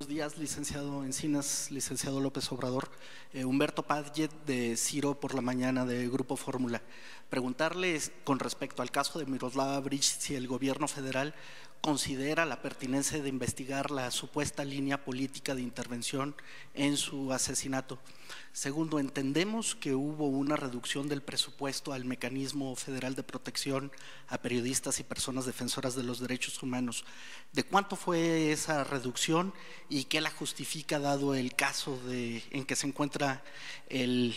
días, licenciado Encinas, licenciado López Obrador. Humberto Padgett, de Ciro por la Mañana, de Grupo Fórmula. Preguntarle con respecto al caso de Miroslava Breach si el gobierno federal considera la pertinencia de investigar la supuesta línea política de intervención en su asesinato. Segundo, entendemos que hubo una reducción del presupuesto al Mecanismo Federal de Protección a Periodistas y Personas Defensoras de los Derechos Humanos. ¿De cuánto fue esa reducción y qué la justifica dado el caso en que se encuentra el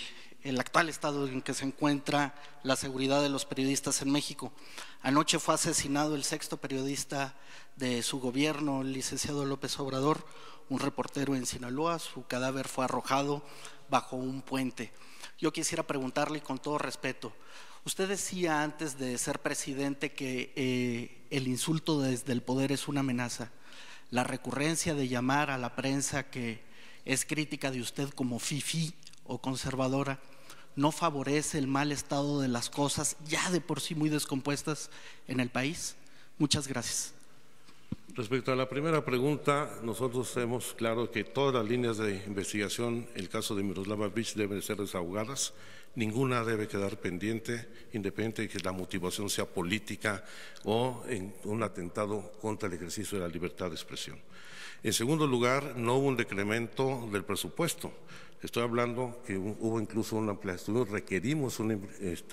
actual estado en que se encuentra la seguridad de los periodistas en México? Anoche fue asesinado el 6º periodista de su gobierno, el licenciado López Obrador, un reportero en Sinaloa. Su cadáver fue arrojado bajo un puente. Yo quisiera preguntarle, con todo respeto, usted decía antes de ser presidente que el insulto desde el poder es una amenaza. La recurrencia de llamar a la prensa que es crítica de usted como fifí o conservadora no favorece el mal estado de las cosas ya de por sí muy descompuestas en el país. Muchas gracias. Respecto a la primera pregunta, nosotros tenemos claro que todas las líneas de investigación, el caso de Miroslava Breach, deben ser desahogadas. Ninguna debe quedar pendiente, independiente de que la motivación sea política o en un atentado contra el ejercicio de la libertad de expresión. En segundo lugar, no hubo un decremento del presupuesto. Estoy hablando que hubo incluso una ampliación, requerimos una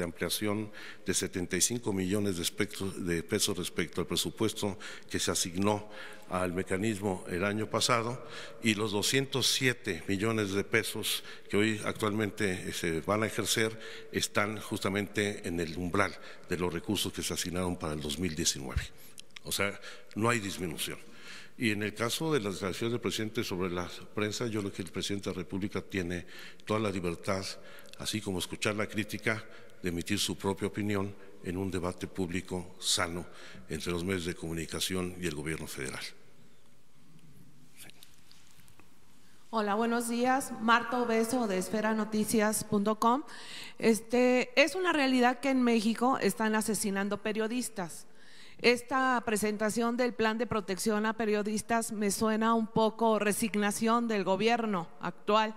ampliación de 75 millones de pesos respecto al presupuesto que se asignó al mecanismo el año pasado, y los 207 millones de pesos que hoy actualmente se van a ejercer están justamente en el umbral de los recursos que se asignaron para el 2019. O sea, no hay disminución. Y en el caso de las declaraciones del presidente sobre la prensa, yo creo que el presidente de la República tiene toda la libertad, así como escuchar la crítica, de emitir su propia opinión en un debate público sano entre los medios de comunicación y el gobierno federal. Sí. Hola, buenos días. Marta Obeso, de esferanoticias.com. Es una realidad que en México están asesinando periodistas. Esta presentación del plan de protección a periodistas me suena un poco resignación del gobierno actual.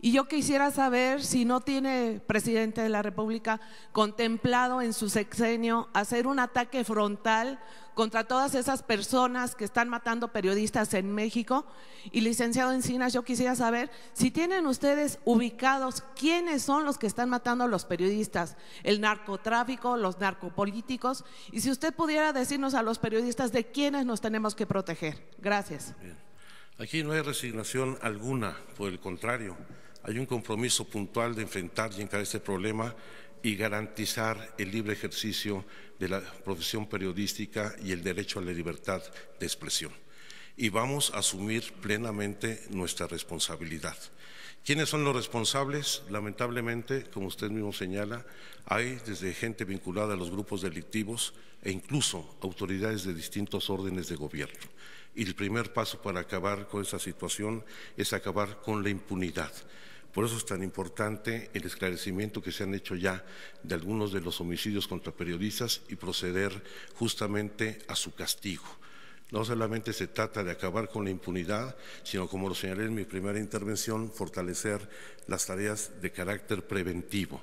Y yo quisiera saber si no tiene presidente de la República contemplado en su sexenio hacer un ataque frontal contra todas esas personas que están matando periodistas en México. Y licenciado Encinas, yo quisiera saber si tienen ustedes ubicados quiénes son los que están matando a los periodistas, el narcotráfico, los narcopolíticos, y si usted pudiera decirnos a los periodistas de quiénes nos tenemos que proteger. Gracias. Bien. Aquí no hay resignación alguna, por el contrario, hay un compromiso puntual de enfrentar y encarar este problema y garantizar el libre ejercicio de la profesión periodística y el derecho a la libertad de expresión. Y vamos a asumir plenamente nuestra responsabilidad. ¿Quiénes son los responsables? Lamentablemente, como usted mismo señala, hay desde gente vinculada a los grupos delictivos e incluso autoridades de distintos órdenes de gobierno. Y el primer paso para acabar con esa situación es acabar con la impunidad. Por eso es tan importante el esclarecimiento que se han hecho ya de algunos de los homicidios contra periodistas y proceder justamente a su castigo. No solamente se trata de acabar con la impunidad, sino, como lo señalé en mi primera intervención, fortalecer las tareas de carácter preventivo.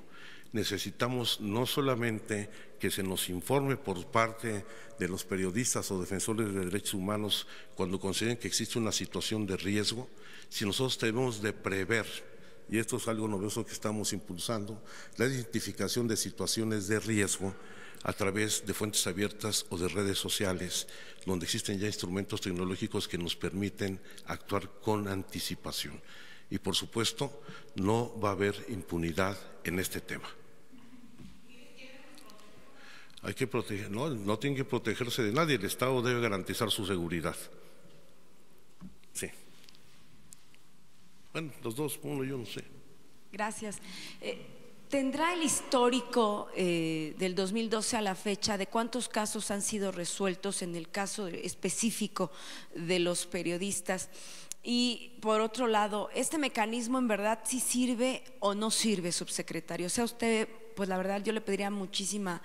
Necesitamos no solamente que se nos informe por parte de los periodistas o defensores de derechos humanos cuando consideren que existe una situación de riesgo, sino nosotros debemos de prever, y esto es algo novedoso que estamos impulsando, la identificación de situaciones de riesgo a través de fuentes abiertas o de redes sociales, donde existen ya instrumentos tecnológicos que nos permiten actuar con anticipación. Y por supuesto, no va a haber impunidad en este tema. Hay que proteger, no tienen que protegerse de nadie, el Estado debe garantizar su seguridad. Sí. Bueno, los dos, uno y uno, sí. Gracias. ¿Tendrá el histórico del 2012 a la fecha de cuántos casos han sido resueltos en el caso específico de los periodistas? Y por otro lado, ¿este mecanismo en verdad sí sirve o no sirve, subsecretario? ¿Sea usted pues la verdad yo le pediría muchísima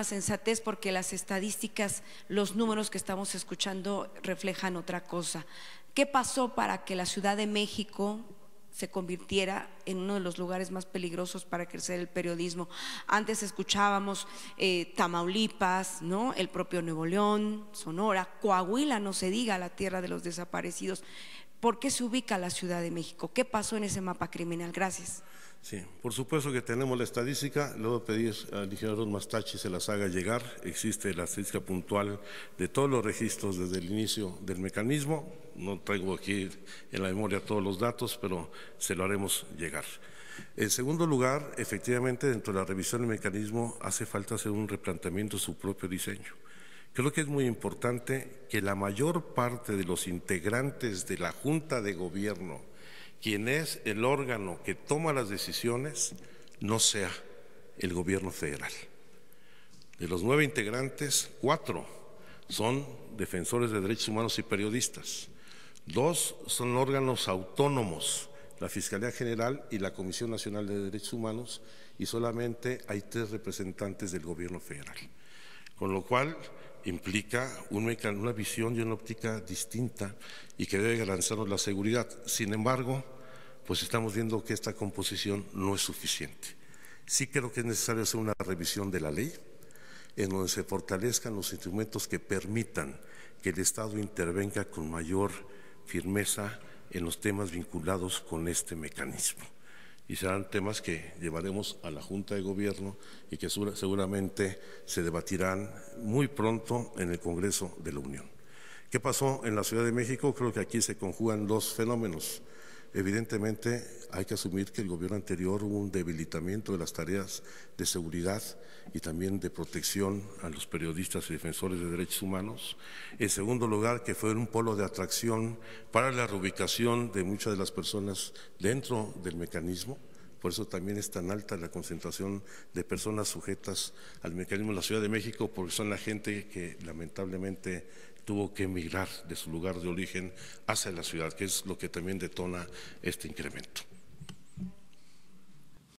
sensatez, porque las estadísticas, los números que estamos escuchando reflejan otra cosa. ¿Qué pasó para que la Ciudad de México se convirtiera en uno de los lugares más peligrosos para crecer el periodismo? Antes escuchábamos Tamaulipas, ¿no? El propio Nuevo León, Sonora, Coahuila, no se diga, la tierra de los desaparecidos. ¿Por qué se ubica la Ciudad de México? ¿Qué pasó en ese mapa criminal? Gracias. Sí, por supuesto que tenemos la estadística. Le voy a pedir al ingeniero Mastachi se las haga llegar. Existe la estadística puntual de todos los registros desde el inicio del mecanismo. No traigo aquí en la memoria todos los datos, pero se lo haremos llegar. En segundo lugar, efectivamente, dentro de la revisión del mecanismo hace falta hacer un replanteamiento de su propio diseño. Creo que es muy importante que la mayor parte de los integrantes de la Junta de Gobierno, quien es el órgano que toma las decisiones, no sea el gobierno federal. De los 9 integrantes, 4 son defensores de derechos humanos y periodistas. 2 son órganos autónomos, la Fiscalía General y la Comisión Nacional de Derechos Humanos, y solamente hay 3 representantes del gobierno federal. Con lo cual implica una visión y una óptica distinta y que debe garantizarnos la seguridad. Sin embargo, pues estamos viendo que esta composición no es suficiente. Sí creo que es necesario hacer una revisión de la ley en donde se fortalezcan los instrumentos que permitan que el Estado intervenga con mayor firmeza en los temas vinculados con este mecanismo. Y serán temas que llevaremos a la Junta de Gobierno y que seguramente se debatirán muy pronto en el Congreso de la Unión. ¿Qué pasó en la Ciudad de México? Creo que aquí se conjugan 2 fenómenos. Evidentemente hay que asumir que el gobierno anterior hubo un debilitamiento de las tareas de seguridad y también de protección a los periodistas y defensores de derechos humanos. En segundo lugar, que fue un polo de atracción para la reubicación de muchas de las personas dentro del mecanismo. Por eso también es tan alta la concentración de personas sujetas al mecanismo en la Ciudad de México, porque son la gente que lamentablemente tuvo que emigrar de su lugar de origen hacia la ciudad, que es lo que también detona este incremento.